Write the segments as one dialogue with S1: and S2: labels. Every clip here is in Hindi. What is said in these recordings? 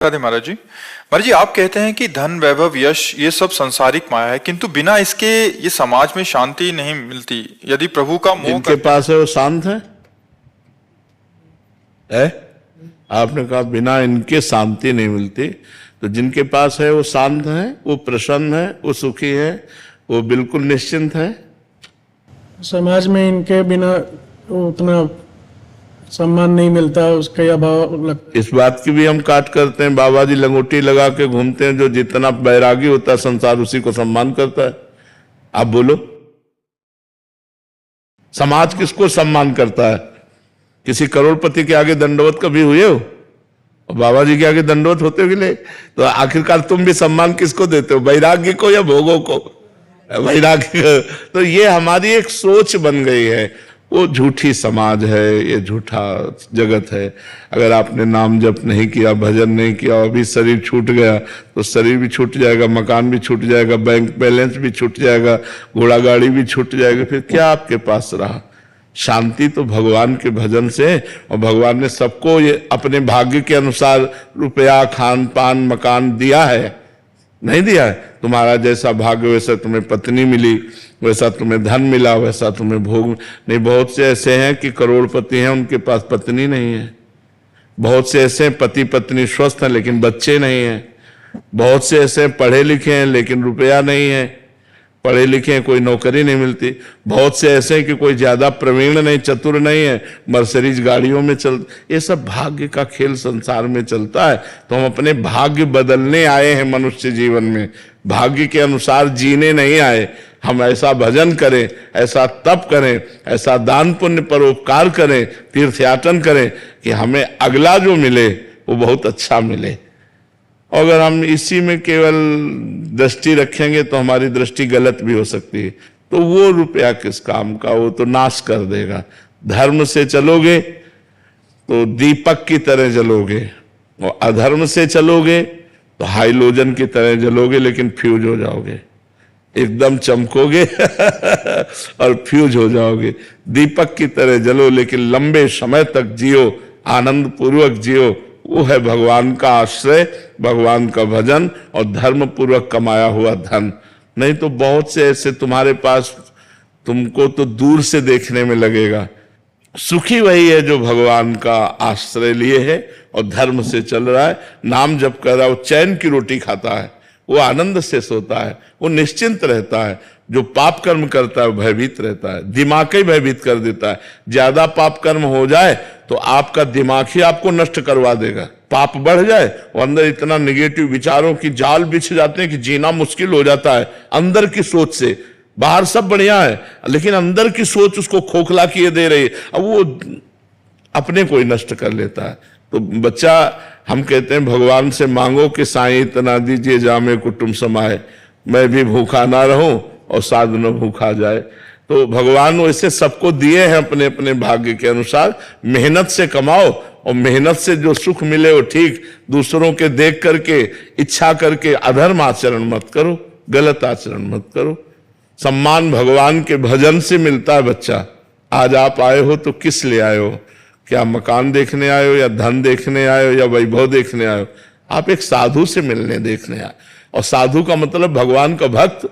S1: राधे महाराज जी आप कहते हैं कि धन वैभव यश ये सब सांसारिक माया है, किंतु बिना इसके ये समाज में शांति नहीं मिलती। यदि प्रभु का मोह
S2: जिनके पास है वो शांत है? आपने कहा बिना इनके शांति नहीं मिलती, तो जिनके पास है वो शांत है, वो प्रसन्न है, वो सुखी है, वो बिल्कुल निश्चिंत है।
S3: समाज में इनके बिना उतना सम्मान नहीं मिलता, उसका अभाव लगता।
S2: इस बात की भी हम काट करते हैं, बाबा जी लंगोटी लगा के घूमते हैं, जो जितना बैरागी होता है संसार उसी को सम्मान करता है। आप बोलो, समाज किसको सम्मान करता है? किसी करोड़पति के आगे दंडवत कभी हुए हो? और बाबा जी के आगे दंडवत होते हो कि नहीं? तो आखिरकार तुम भी सम्मान किसको देते हो, वैराग्य को या भोगों को? वैराग्य। तो ये हमारी एक सोच बन गई है, वो झूठी समाज है, ये झूठा जगत है। अगर आपने नाम जप नहीं किया, भजन नहीं किया, अभी शरीर छूट गया तो शरीर भी छूट जाएगा, मकान भी छूट जाएगा, बैंक बैलेंस भी छूट जाएगा, घोड़ा गाड़ी भी छूट जाएगा, फिर क्या आपके पास रहा? शांति तो भगवान के भजन से। और भगवान ने सबको ये अपने भाग्य के अनुसार रुपया, खान पान, मकान दिया है, नहीं दिया है? तुम्हारा जैसा भाग्य वैसा तुम्हें पत्नी मिली, वैसा तुम्हें धन मिला, वैसा तुम्हें भोग नहीं। बहुत से ऐसे हैं कि करोड़पति हैं, उनके पास पत्नी नहीं है। बहुत से ऐसे पति पत्नी स्वस्थ हैं लेकिन बच्चे नहीं हैं। बहुत से ऐसे पढ़े लिखे हैं लेकिन रुपया नहीं है, पढ़े लिखे हैं कोई नौकरी नहीं मिलती। बहुत से ऐसे हैं कि कोई ज्यादा प्रवीण नहीं, चतुर नहीं है, मर्सिडीज गाड़ियों में चल। ये सब भाग्य का खेल संसार में चलता है। तो हम अपने भाग्य बदलने आए हैं मनुष्य जीवन में, भाग्य के अनुसार जीने नहीं आए। हम ऐसा भजन करें, ऐसा तप करें, ऐसा दान पुण्य परोपकार करें, तीर्थयाटन करें कि हमें अगला जो मिले वो बहुत अच्छा मिले। अगर हम इसी में केवल दृष्टि रखेंगे तो हमारी दृष्टि गलत भी हो सकती है। तो वो रुपया किस काम का, वो तो नाश कर देगा। धर्म से चलोगे तो दीपक की तरह जलोगे, और अधर्म से चलोगे तो हाइलोजन की तरह जलोगे लेकिन फ्यूज हो जाओगे। एकदम चमकोगे और फ्यूज हो जाओगे। दीपक की तरह जलो लेकिन लंबे समय तक जियो, आनंद पूर्वक जियो। वो है भगवान का आश्रय, भगवान का भजन और धर्म पूर्वक कमाया हुआ धन। नहीं तो बहुत से ऐसे तुम्हारे पास, तुमको तो दूर से देखने में लगेगा। सुखी वही है जो भगवान का आश्रय लिए है और धर्म से चल रहा है, नाम जप कर रहा है, वो चैन की रोटी खाता है, वो आनंद से सोता है, वो निश्चिंत रहता है। जो पाप कर्म करता है वो भयभीत रहता है, दिमाग ही भयभीत कर देता है। ज्यादा पाप कर्म हो जाए तो आपका दिमाग ही आपको नष्ट करवा देगा। पाप बढ़ जाए और अंदर इतना निगेटिव विचारों की जाल बिछ जाते हैं कि जीना मुश्किल हो जाता है। अंदर की सोच से, बाहर सब बढ़िया है लेकिन अंदर की सोच उसको खोखला किए दे रही है, अब वो अपने को ही नष्ट कर लेता है। तो बच्चा, हम कहते हैं भगवान से मांगो कि साईं इतना दीजिए जामे कुटुंब समाए, मैं भी भूखा ना रहूं और साधु न भूखा जाए। तो भगवान वैसे सबको दिए हैं अपने अपने भाग्य के अनुसार। मेहनत से कमाओ और मेहनत से जो सुख मिले वो ठीक। दूसरों के देख करके, इच्छा करके अधर्म आचरण मत करो, गलत आचरण मत करो। सम्मान भगवान के भजन से मिलता है। बच्चा, आज आप आए हो तो किस लिए आए हो? क्या मकान देखने आए हो, या धन देखने आए हो, या वैभव देखने आए हो? आप एक साधु से मिलने देखने आए। और साधु का मतलब भगवान का भक्त,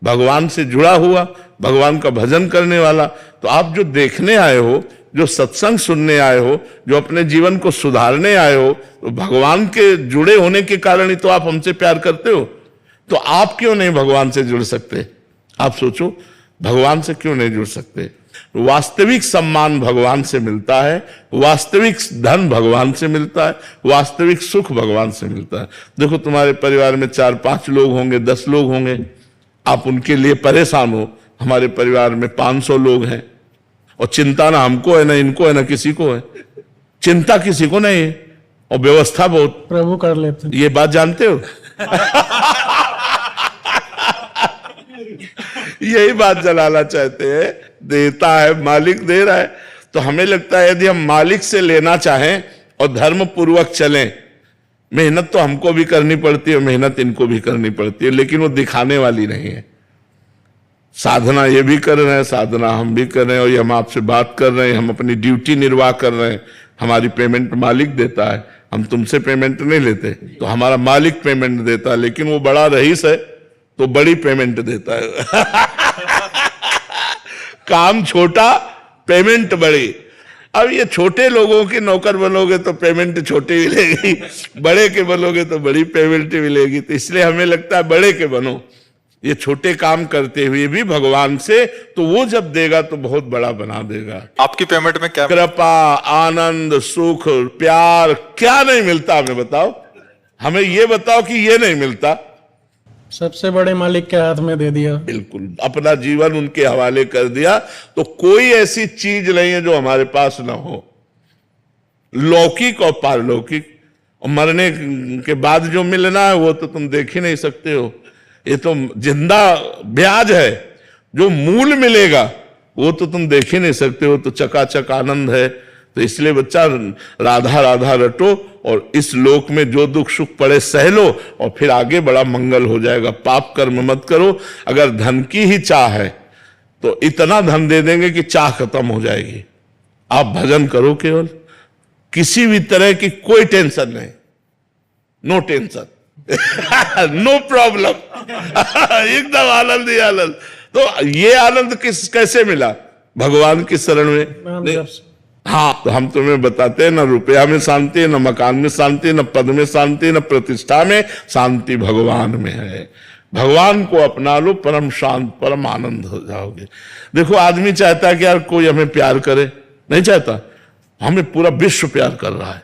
S2: भगवान से जुड़ा हुआ, भगवान का भजन करने वाला। तो आप जो देखने आए हो, जो सत्संग सुनने आए हो, जो अपने जीवन को सुधारने आए हो, तो भगवान के जुड़े होने के कारण ही तो आप हमसे प्यार करते हो। तो आप क्यों नहीं भगवान से जुड़ सकते? आप सोचो, भगवान से क्यों नहीं जुड़ सकते? वास्तविक सम्मान भगवान से मिलता है, वास्तविक धन भगवान से मिलता है, वास्तविक सुख भगवान से मिलता है। देखो, तुम्हारे परिवार में 4-5 लोग होंगे, 10 लोग होंगे, आप उनके लिए परेशान हो। हमारे परिवार में 500 लोग हैं और चिंता ना हमको है, ना इनको है, ना किसी को है। चिंता किसी को नहीं है और व्यवस्था बहुत
S3: प्रभु कर लेते हैं।
S2: ये बात जानते हो? यही बात जलाना चाहते हैं। देता है मालिक, दे रहा है। तो हमें लगता है यदि हम मालिक से लेना चाहें और धर्म पूर्वक चलें, मेहनत तो हमको भी करनी पड़ती है, मेहनत इनको भी करनी पड़ती है, लेकिन वो दिखाने वाली नहीं है। साधना ये भी कर रहे हैं, साधना हम भी कर रहे हैं, और ये हम आपसे बात कर रहे हैं, हम अपनी ड्यूटी निर्वाह कर रहे हैं। हमारी पेमेंट मालिक देता है, हम तुमसे पेमेंट नहीं लेते, तो हमारा मालिक पेमेंट देता है, लेकिन वो बड़ा रईस है तो बड़ी पेमेंट देता है। काम छोटा, पेमेंट बड़ी। अब ये छोटे लोगों के नौकर बनोगे तो पेमेंट छोटी मिलेगी, बड़े के बनोगे तो बड़ी पेमेंट मिलेगी। तो इसलिए हमें लगता है बड़े के बनो, ये छोटे काम करते हुए भी भगवान से, तो वो जब देगा तो बहुत बड़ा बना देगा।
S1: आपकी पेमेंट में क्या?
S2: कृपा, आनंद, सुख, प्यार, क्या नहीं मिलता हमें बताओ? हमें ये बताओ कि ये नहीं मिलता।
S3: सबसे बड़े मालिक के हाथ में दे दिया।
S2: बिल्कुल, अपना जीवन उनके हवाले कर दिया, तो कोई ऐसी चीज नहीं है जो हमारे पास ना हो, लौकिक और पारलौकिक। और मरने के बाद जो मिलना है वो तो तुम देख ही नहीं सकते हो, ये तो जिंदा ब्याज है। जो मूल मिलेगा वो तो तुम देख ही नहीं सकते हो, तो चकाचक आनंद है। तो इसलिए बच्चा राधा राधा रटो, और इस लोक में जो दुख सुख पड़े सह लो, और फिर आगे बड़ा मंगल हो जाएगा। पाप कर्म मत करो। अगर धन की ही चाह है तो इतना धन दे देंगे कि चाह खत्म हो जाएगी। आप भजन करो केवल, किसी भी तरह की कोई टेंशन नहीं, नो टेंशन, नो प्रॉब्लम, एकदम आनंद ही आनंद। तो ये आनंद कैसे मिला? भगवान की शरण में। हाँ, तो हम तुम्हें बताते हैं, न रुपया में शांति है, न मकान में शांति, न पद में शांति, न प्रतिष्ठा में शांति, भगवान में है। भगवान को अपना लो, परम शांत, परम आनंद हो जाओगे। देखो, आदमी चाहता है कि यार कोई हमें प्यार करे, नहीं चाहता। हमें पूरा विश्व प्यार कर रहा है,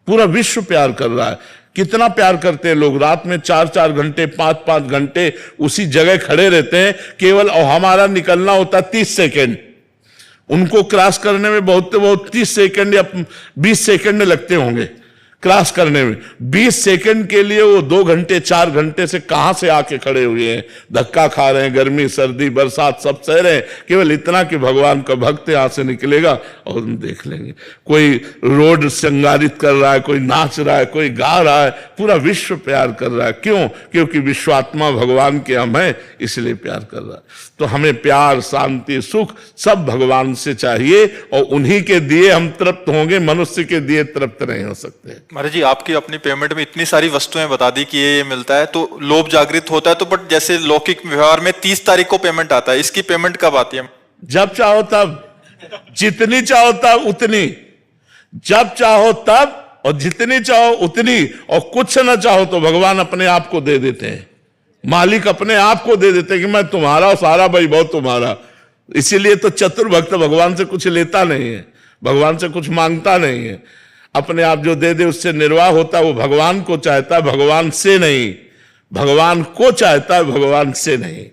S2: पूरा विश्व प्यार कर रहा है। कितना प्यार करते हैं लोग, रात में 4-4 घंटे, 5-5 घंटे उसी जगह खड़े रहते हैं केवल, और हमारा निकलना होता है 30 सेकेंड। उनको क्रॉस करने में बहुत से बहुत 30 सेकंड या 20 सेकंड लगते होंगे क्रॉस करने में। 20 सेकंड के लिए वो 2 घंटे 4 घंटे से कहां से आके खड़े हुए हैं, धक्का खा रहे हैं, गर्मी सर्दी बरसात सब सह रहे हैं, केवल इतना कि भगवान का भक्त यहां से निकलेगा और हम देख लेंगे। कोई रोड श्रृंगारित कर रहा है, कोई नाच रहा है, कोई गा रहा है, पूरा विश्व प्यार कर रहा है। क्यों? क्योंकि विश्वात्मा भगवान के हम हैं, इसलिए प्यार कर रहा है। तो हमें प्यार, शांति, सुख सब भगवान से चाहिए, और उन्हीं के दिए हम तृप्त होंगे, मनुष्य के दिए तृप्त नहीं हो सकते।
S1: महाराज जी, आपकी अपनी पेमेंट में इतनी सारी वस्तुएं बता दी कि ये मिलता है, तो लोभ जागृत होता है। तो बट जैसे लौकिक व्यवहार में 30 तारीख को पेमेंट आता है, इसकी पेमेंट कब आती है?
S2: जब चाहो तब, जितनी चाहो तब उतनी, जब चाहो तब, और जितनी चाहो उतनी, और कुछ ना चाहो तो भगवान अपने आप को दे देते हैं। मालिक अपने आप को दे देते हैं कि मैं तुम्हारा, सारा वैभव तुम्हारा। इसीलिए तो चतुर भक्त भगवान से कुछ लेता नहीं है, भगवान से कुछ मांगता नहीं है। अपने आप जो दे दे उससे निर्वाह होता है। वो भगवान को चाहता है, भगवान से नहीं। भगवान को चाहता है, भगवान से नहीं।